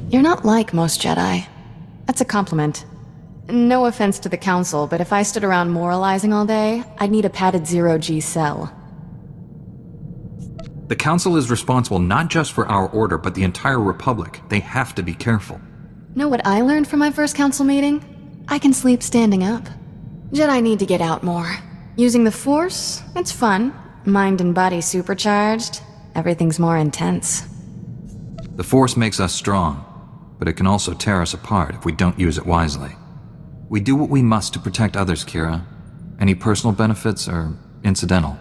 You're not like most Jedi. That's a compliment. No offense to the Council, but if I stood around moralizing all day, I'd need a padded zero-G cell. The Council is responsible not just for our order, but the entire Republic. They have to be careful. Know what I learned from my first Council meeting? I can sleep standing up. Jedi need to get out more. Using the Force, it's fun. Mind and body supercharged. Everything's more intense. The Force makes us strong, but it can also tear us apart if we don't use it wisely. We do what we must to protect others, Kira. Any personal benefits are incidental.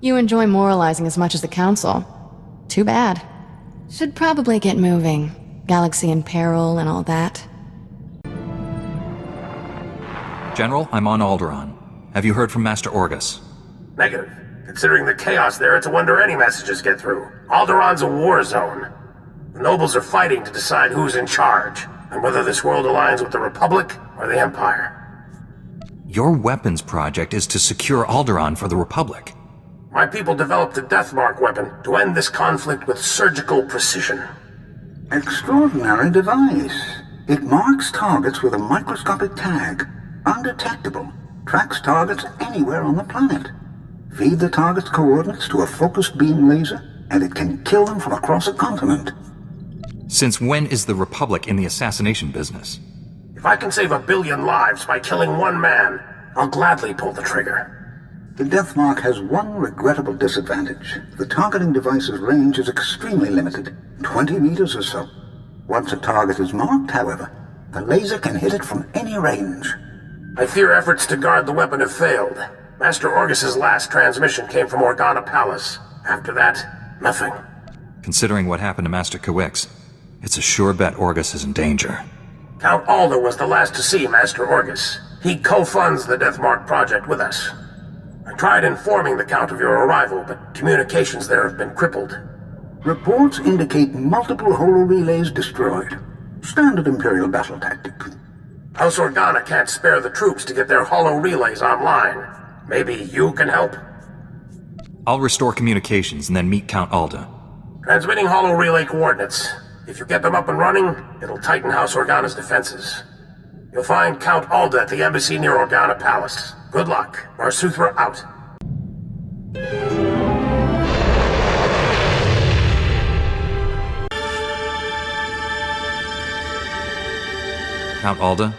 You enjoy moralizing as much as the Council. Too bad. Should probably get moving. Galaxy in peril and all that. General, I'm on Alderaan. Have you heard from Master Orgus? Negative. Considering the chaos there, it's a wonder any messages get through. Alderaan's a war zone. The nobles are fighting to decide who's in charge, and whether this world aligns with the Republic or the Empire. Your weapons project is to secure Alderaan for the Republic. My people developed the Deathmark weapon to end this conflict with surgical precision. Extraordinary device. It marks targets with a microscopic tag, undetectable, tracks targets anywhere on the planet. Feed the target's coordinates to a focused beam laser, and it can kill them from across a continent. Since when is the Republic in the assassination business? If I can save 1 billion lives by killing one man, I'll gladly pull the trigger. The Deathmark has one regrettable disadvantage. The targeting device's range is extremely limited, 20 meters or so. Once a target is marked, however, the laser can hit it from any range. I fear efforts to guard the weapon have failed. Master Orgus's last transmission came from Organa Palace. After that, nothing. Considering what happened to Master Kawix, it's a sure bet Orgus is in danger. Count Alda was the last to see Master Orgus. He co-funds the Deathmark project with us. I tried informing the Count of your arrival, but communications there have been crippled. Reports indicate multiple holo-relays destroyed. Standard Imperial battle tactic. House Organa can't spare the troops to get their holo-relays online. Maybe you can help? I'll restore communications and then meet Count Alda. Transmitting holo-relay coordinates. If you get them up and running, it'll tighten House Organa's defenses. You'll find Count Alda at the embassy near Organa Palace. Good luck. Marsuthra out. Count Alda,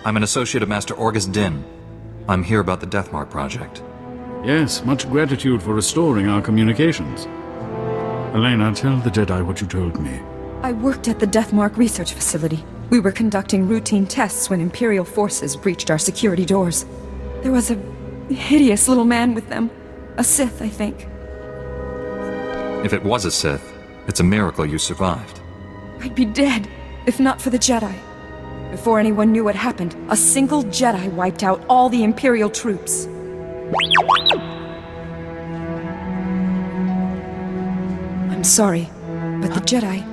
I'm an associate of Master Orgus Din. I'm here about the Deathmark project. Yes, much gratitude for restoring our communications. Elena, tell the Jedi what you told me. I worked at the Deathmark research facility. We were conducting routine tests when Imperial forces breached our security doors. There was a hideous little man with them. A Sith, I think. If it was a Sith, it's a miracle you survived. I'd be dead, if not for the Jedi. Before anyone knew what happened, a single Jedi wiped out all the Imperial troops. I'm sorry, but the Jedi,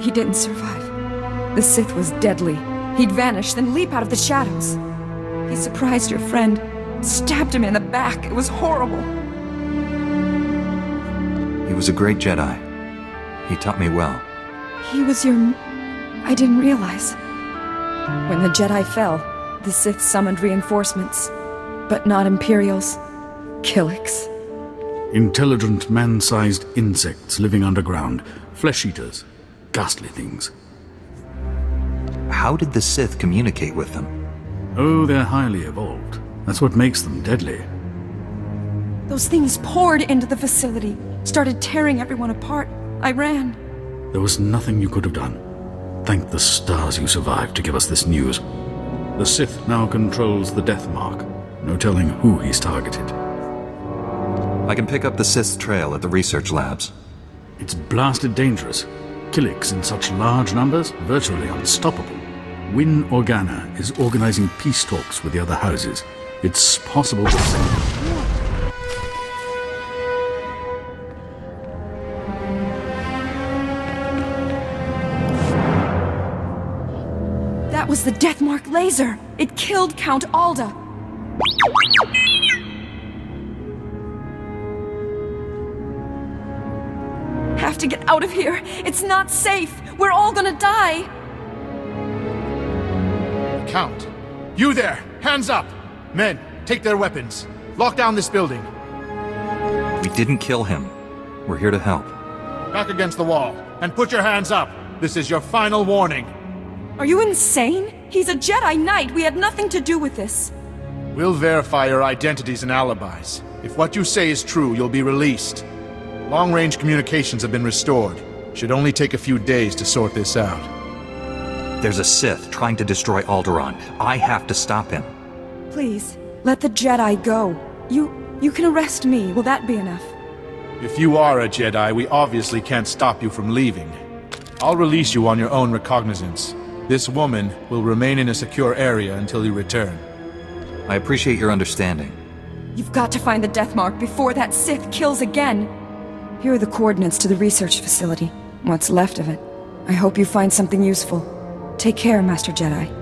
he didn't survive. The Sith was deadly. He'd vanish, then leap out of the shadows. He surprised your friend, stabbed him in the back. It was horrible. He was a great Jedi. He taught me well. He was your... I didn't realize. When the Jedi fell, the Sith summoned reinforcements. But not Imperials. Killiks. Intelligent, man-sized insects living underground. Flesh-eaters. Ghastly things. How did the Sith communicate with them? Oh, they're highly evolved. That's what makes them deadly. Those things poured into the facility, started tearing everyone apart. I ran. There was nothing you could have done. Thank the stars you survived to give us this news. The Sith now controls the Deathmark. No telling who he's targeted. I can pick up the Sith's trail at the research labs. It's blasted dangerous. Killiks in such large numbers, virtually unstoppable. Win Organa is organizing peace talks with the other houses. It's possible to That was the Deathmark laser! It killed Count Alda! Have to to get out of here. It's not safe. We're all gonna die. Count. You there! Hands up! Men, take their weapons. Lock down this building. We didn't kill him. We're here to help. Back against the wall. And put your hands up. This is your final warning. Are you insane? He's a Jedi Knight. We had nothing to do with this. We'll verify your identities and alibis. If what you say is true, you'll be released. Long-range communications have been restored. Should only take a few days to sort this out. There's a Sith trying to destroy Alderaan. I have to stop him. Please, let the Jedi go. You can arrest me. Will that be enough? If you are a Jedi, we obviously can't stop you from leaving. I'll release you on your own recognizance. This woman will remain in a secure area until you return. I appreciate your understanding. You've got to find the Death Mark before that Sith kills again. Here are the coordinates to the research facility. What's left of it. I hope you find something useful. Take care, Master Jedi.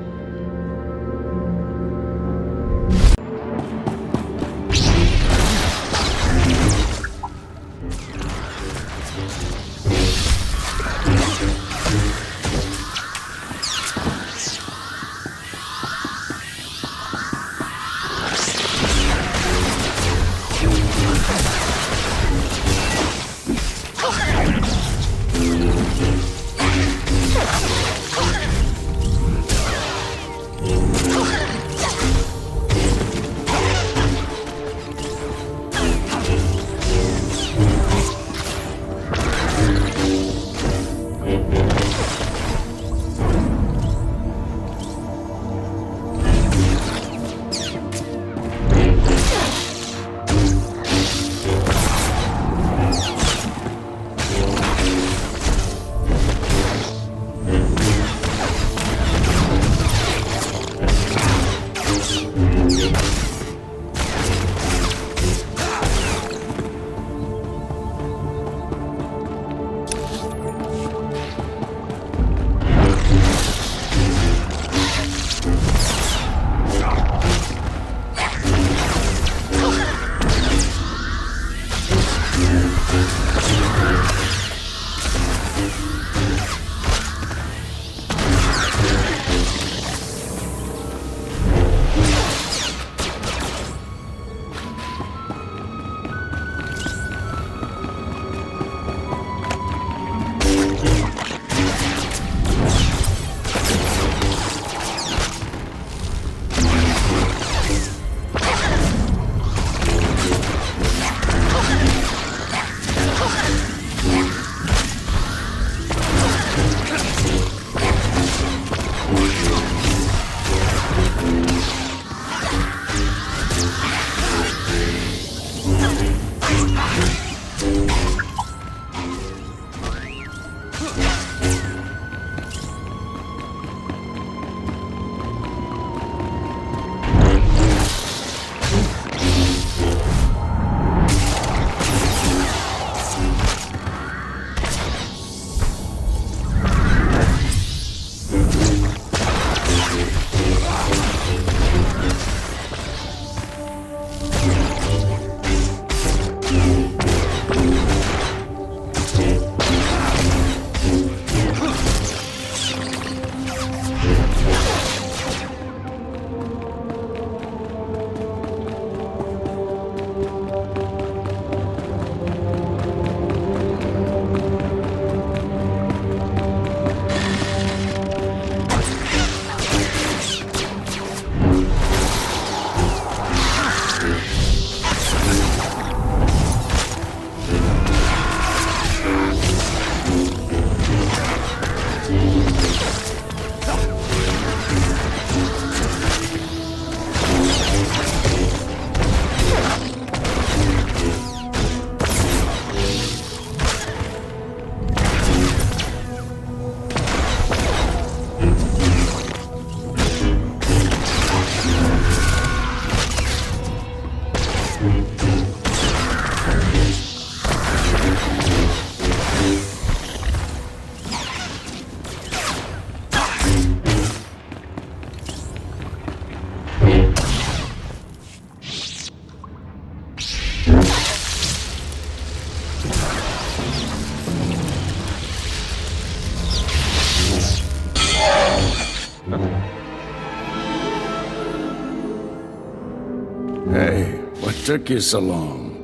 took you so long?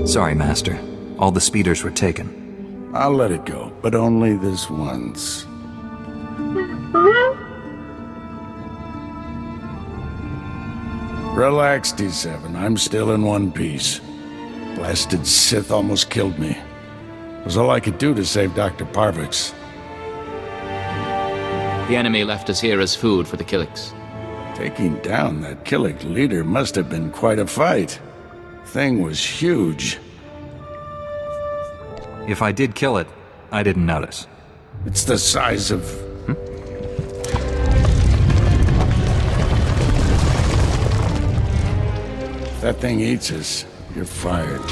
Sorry, Master. All the speeders were taken. I'll let it go, but only this once. Relax, D7. I'm still in one piece. Blasted Sith almost killed me. It was all I could do to save Dr. Parvix. The enemy left us here as food for the Killiks. Taking down that Killik leader must have been quite a fight. Thing was huge. If I did kill it, I didn't notice. It's the size of... If that thing eats us, you're fired.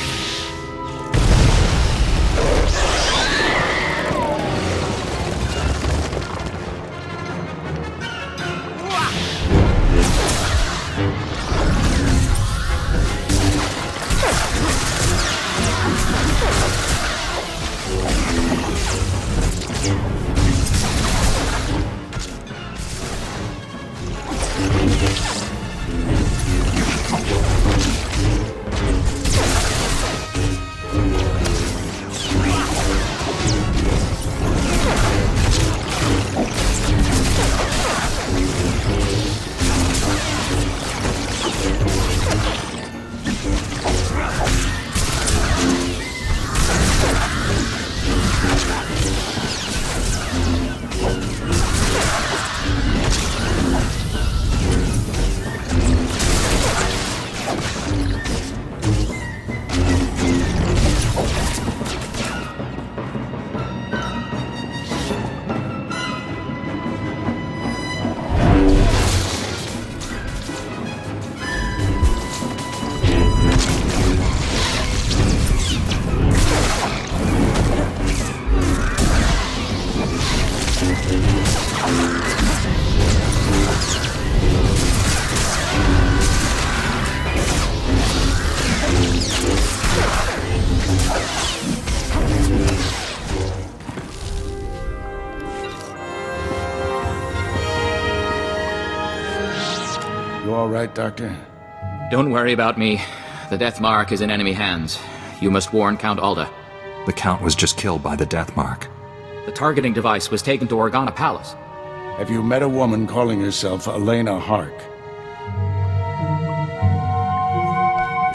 You all right, Doctor? Don't worry about me. The Death Mark is in enemy hands. You must warn Count Alda. The Count was just killed by the Death Mark. The targeting device was taken to Organa Palace. Have you met a woman calling herself Elena Hark?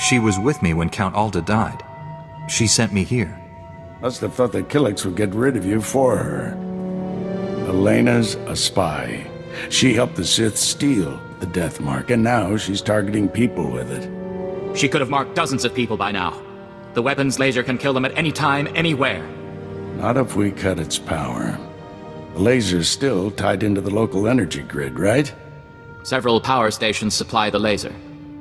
She was with me when Count Alda died. She sent me here. Must have thought the Killiks would get rid of you for her. Elena's a spy. She helped the Sith steal the Death Mark, and now she's targeting people with it. She could have marked dozens of people by now. The weapon's laser can kill them at any time, anywhere. Not if we cut its power. The laser's still tied into the local energy grid, right? Several power stations supply the laser.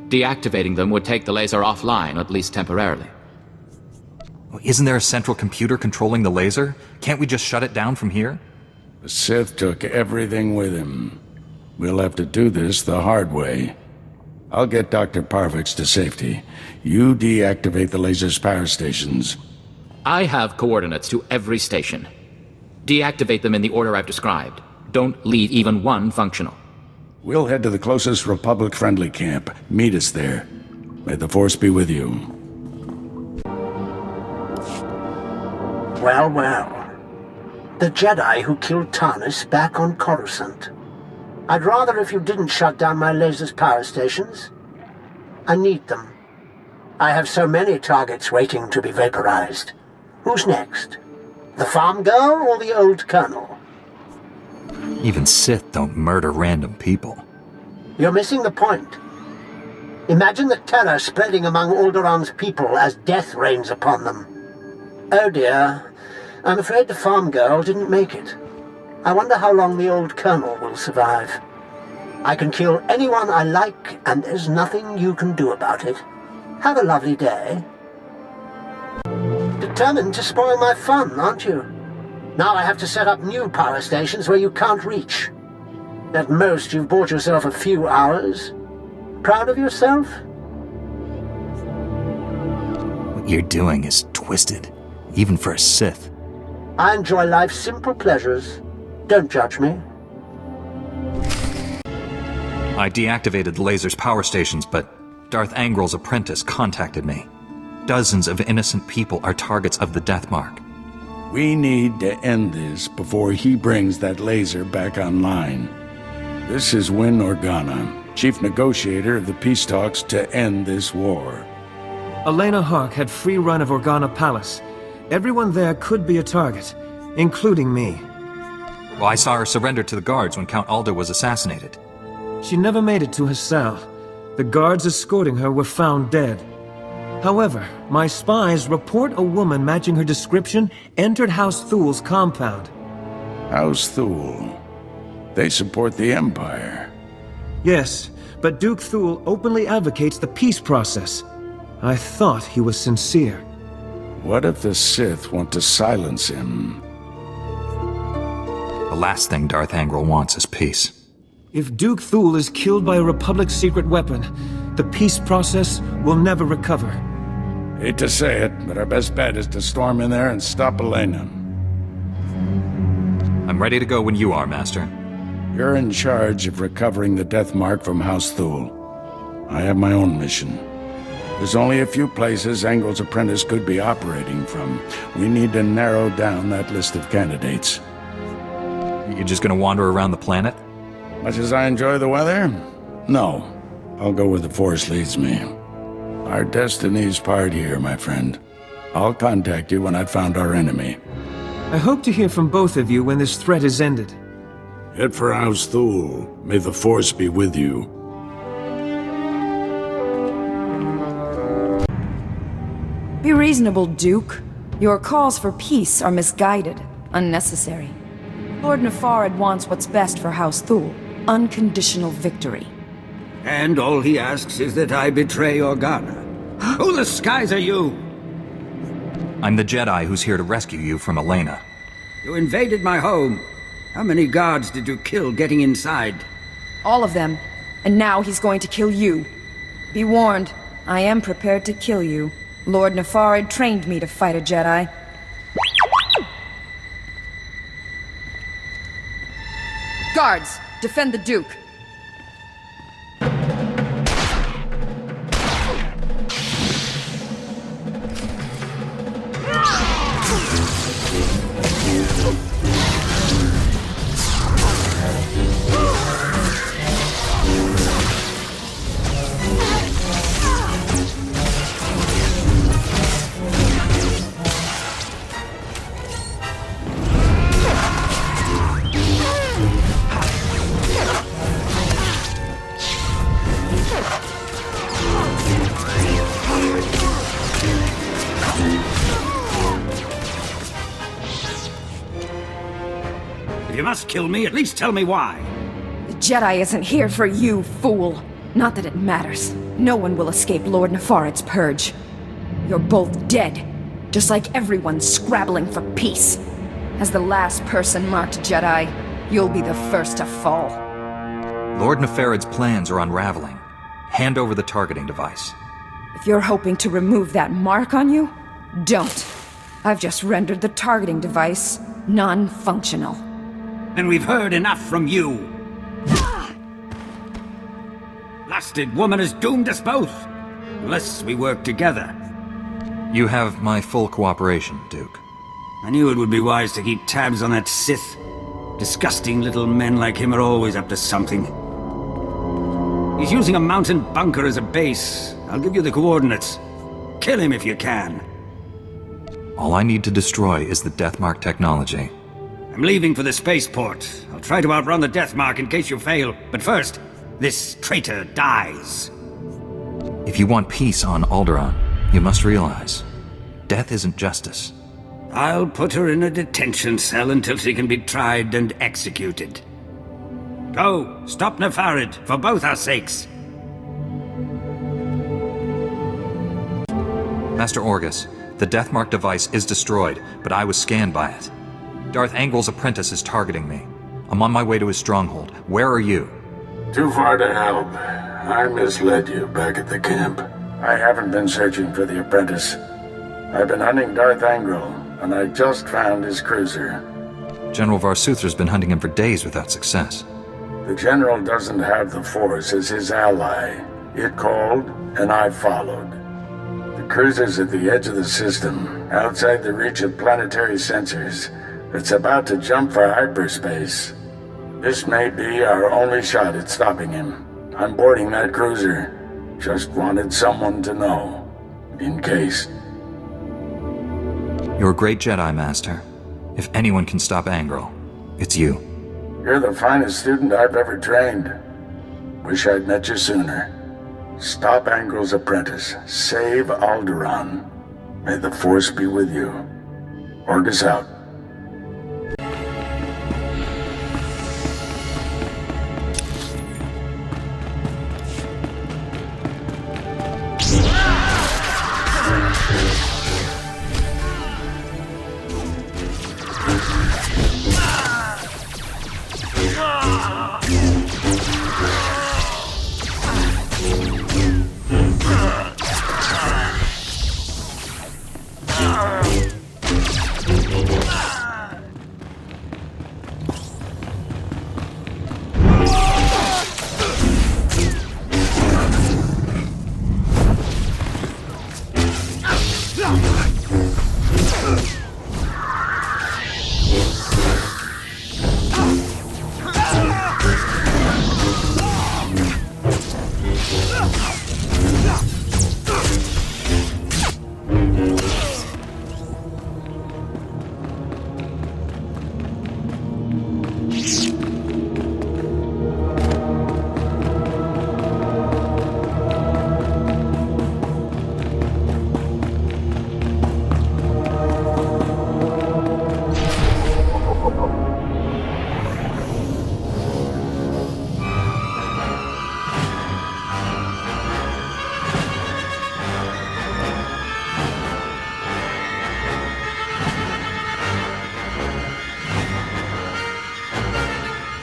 Deactivating them would take the laser offline, at least temporarily. Isn't there a central computer controlling the laser? Can't we just shut it down from here? The Sith took everything with him. We'll have to do this the hard way. I'll get Dr. Parvix to safety. You deactivate the laser's power stations. I have coordinates to every station. Deactivate them in the order I've described. Don't leave even one functional. We'll head to the closest Republic-friendly camp. Meet us there. May the Force be with you. Well, well. The Jedi who killed Tarnis back on Coruscant. I'd rather if you didn't shut down my laser's power stations. I need them. I have so many targets waiting to be vaporized. Who's next? The farm girl or the old colonel? Even Sith don't murder random people. You're missing the point. Imagine the terror spreading among Alderaan's people as death rains upon them. Oh dear. I'm afraid the farm girl didn't make it. I wonder how long the old colonel will survive. I can kill anyone I like, and there's nothing you can do about it. Have a lovely day. Determined to spoil my fun, aren't you? Now I have to set up new power stations where you can't reach. At most, you've bought yourself a few hours. Proud of yourself? What you're doing is twisted, even for a Sith. I enjoy life's simple pleasures. Don't judge me. I deactivated the laser's power stations, but Darth Angrel's apprentice contacted me. Dozens of innocent people are targets of the Deathmark. We need to end this before he brings that laser back online. This is Win Organa, chief negotiator of the peace talks to end this war. Elena Hark had free run of Organa Palace. Everyone there could be a target, including me. Well, I saw her surrender to the guards when Count Alder was assassinated. She never made it to her cell. The guards escorting her were found dead. However, my spies report a woman matching her description entered House Thul's compound. House Thul. They support the Empire. Yes, but Duke Thul openly advocates the peace process. I thought he was sincere. What if the Sith want to silence him? The last thing Darth Angrel wants is peace. If Duke Thul is killed by a Republic secret weapon, the peace process will never recover. Hate to say it, but our best bet is to storm in there and stop Elena. I'm ready to go when you are, Master. You're in charge of recovering the Deathmark from House Thul. I have my own mission. There's only a few places Angel's apprentice could be operating from. We need to narrow down that list of candidates. You're just gonna wander around the planet? Much as I enjoy the weather? No. I'll go where the Force leads me. Our destiny's part here, my friend. I'll contact you when I've found our enemy. I hope to hear from both of you when this threat is ended. Head for House Thul. May the Force be with you. Be reasonable, Duke. Your calls for peace are misguided, unnecessary. Lord Nefarid wants what's best for House Thul. Unconditional victory. And all he asks is that I betray Organa. Who the skies are you? I'm the Jedi who's here to rescue you from Elena. You invaded my home. How many guards did you kill getting inside? All of them. And now he's going to kill you. Be warned, I am prepared to kill you. Lord Nefarid trained me to fight a Jedi. Guards, defend the Duke. If you must kill me, at least tell me why. The Jedi isn't here for you, fool. Not that it matters. No one will escape Lord Nefarid's purge. You're both dead, just like everyone scrabbling for peace. As the last person marked Jedi, you'll be the first to fall. Lord Nefarid's plans are unraveling. Hand over the targeting device. If you're hoping to remove that mark on you, don't. I've just rendered the targeting device non-functional. Then we've heard enough from you. Blasted woman has doomed us both. Unless we work together. You have my full cooperation, Duke. I knew it would be wise to keep tabs on that Sith. Disgusting little men like him are always up to something. He's using a mountain bunker as a base. I'll give you the coordinates. Kill him if you can. All I need to destroy is the Deathmark technology. I'm leaving for the spaceport. I'll try to outrun the Deathmark in case you fail. But first, this traitor dies. If you want peace on Alderaan, you must realize, death isn't justice. I'll put her in a detention cell until she can be tried and executed. Go, stop Nefarid, for both our sakes. Master Orgus, the Deathmark device is destroyed, but I was scanned by it. Darth Angrel's apprentice is targeting me. I'm on my way to his stronghold. Where are you? Too far to help. I misled you back at the camp. I haven't been searching for the apprentice. I've been hunting Darth Angrel, and I just found his cruiser. General Varsuther's been hunting him for days without success. The General doesn't have the Force as his ally. It called, and I followed. The cruiser's at the edge of the system, outside the reach of planetary sensors. It's about to jump for hyperspace. This may be our only shot at stopping him. I'm boarding that cruiser. Just wanted someone to know. In case. You're a great Jedi, Master. If anyone can stop Angral, it's you. You're the finest student I've ever trained. Wish I'd met you sooner. Stop Angral's apprentice. Save Alderaan. May the Force be with you. Orders out.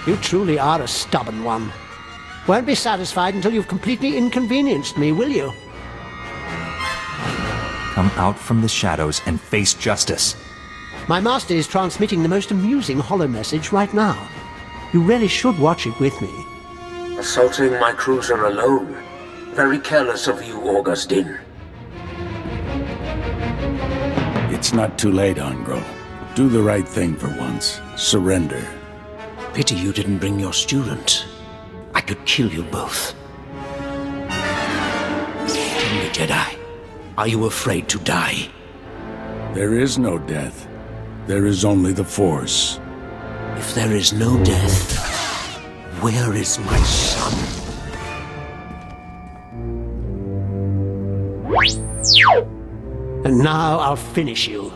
You truly are a stubborn one. Won't be satisfied until you've completely inconvenienced me, will you? Come out from the shadows and face justice. My master is transmitting the most amusing holo message right now. You really should watch it with me. Assaulting my cruiser alone. Very careless of you, Augustine. It's not too late, Angral. Do the right thing for once. Surrender. Pity you didn't bring your student. I could kill you both. Tell me, Jedi, are you afraid to die? There is no death. There is only the Force. If there is no death, where is my son? And now I'll finish you.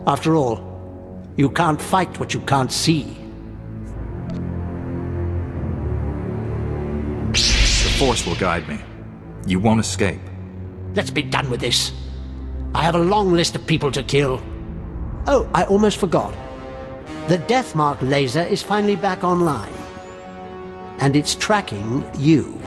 After all, you can't fight what you can't see. The Force will guide me. You won't escape. Let's be done with this. I have a long list of people to kill. Oh, I almost forgot. The Deathmark laser is finally back online. And it's tracking you.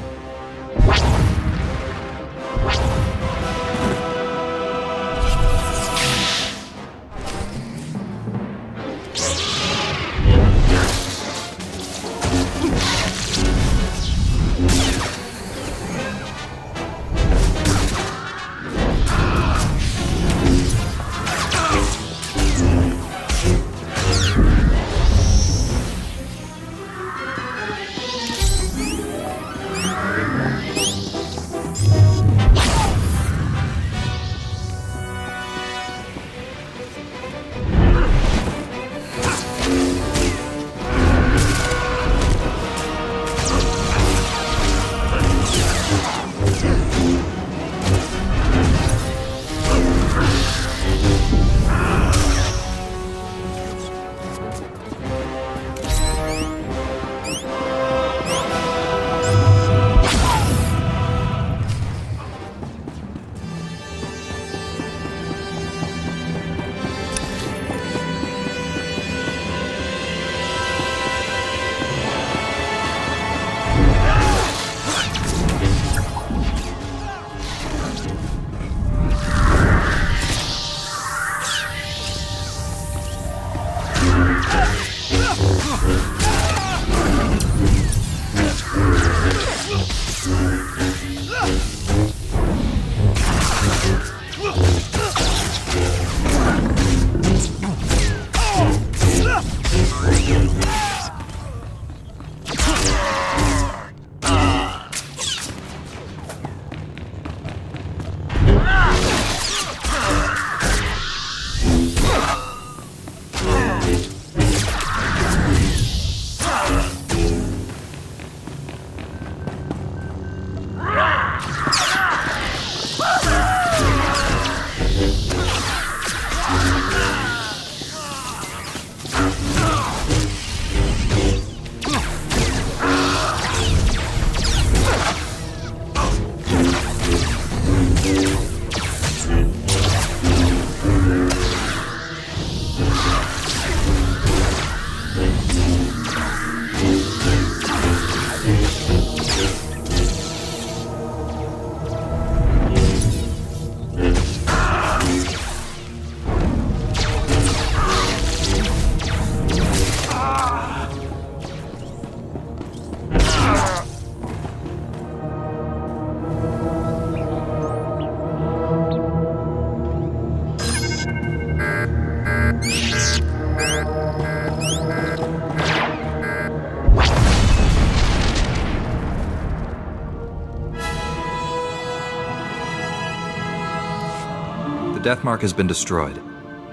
Deathmark has been destroyed.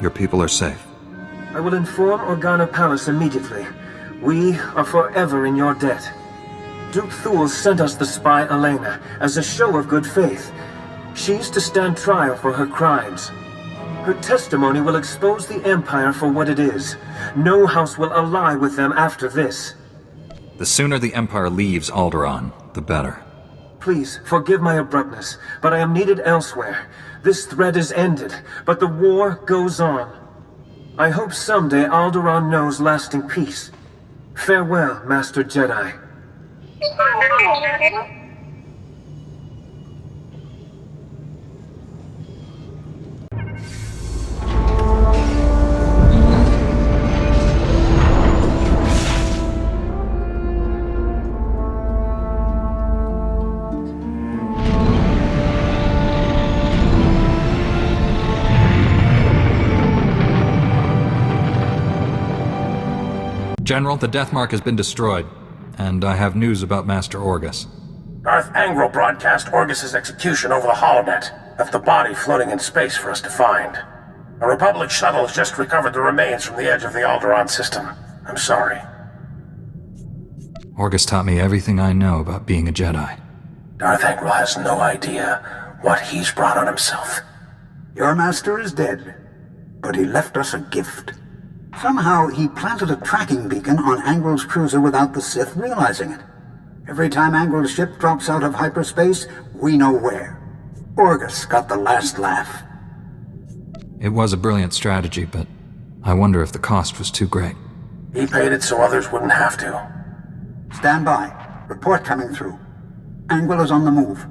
Your people are safe. I will inform Organa Palace immediately. We are forever in your debt. Duke Thule sent us the spy Elena as a show of good faith. She's to stand trial for her crimes. Her testimony will expose the Empire for what it is. No house will ally with them after this. The sooner the Empire leaves Alderaan, the better. Please, forgive my abruptness, but I am needed elsewhere. This threat is ended, but the war goes on. I hope someday Alderaan knows lasting peace. Farewell, Master Jedi. General, the Deathmark has been destroyed, and I have news about Master Orgus. Darth Angral broadcast Orgus's execution over the holonet, left the body floating in space for us to find. A Republic shuttle has just recovered the remains from the edge of the Alderaan system. I'm sorry. Orgus taught me everything I know about being a Jedi. Darth Angral has no idea what he's brought on himself. Your master is dead, but he left us a gift. Somehow, he planted a tracking beacon on Angral's cruiser without the Sith realizing it. Every time Angral's ship drops out of hyperspace, we know where. Orgus got the last laugh. It was a brilliant strategy, but I wonder if the cost was too great. He paid it so others wouldn't have to. Stand by. Report coming through. Angral is on the move.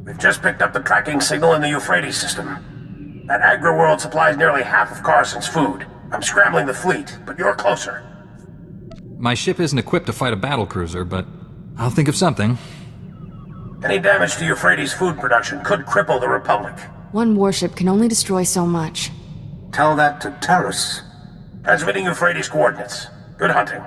We've just picked up the tracking signal in the Euphrates system. That agri-world supplies nearly half of Carson's food. I'm scrambling the fleet, but you're closer. My ship isn't equipped to fight a battlecruiser, but I'll think of something. Any damage to Euphrates' food production could cripple the Republic. One warship can only destroy so much. Tell that to Terrace. Transmitting Euphrates coordinates. Good hunting.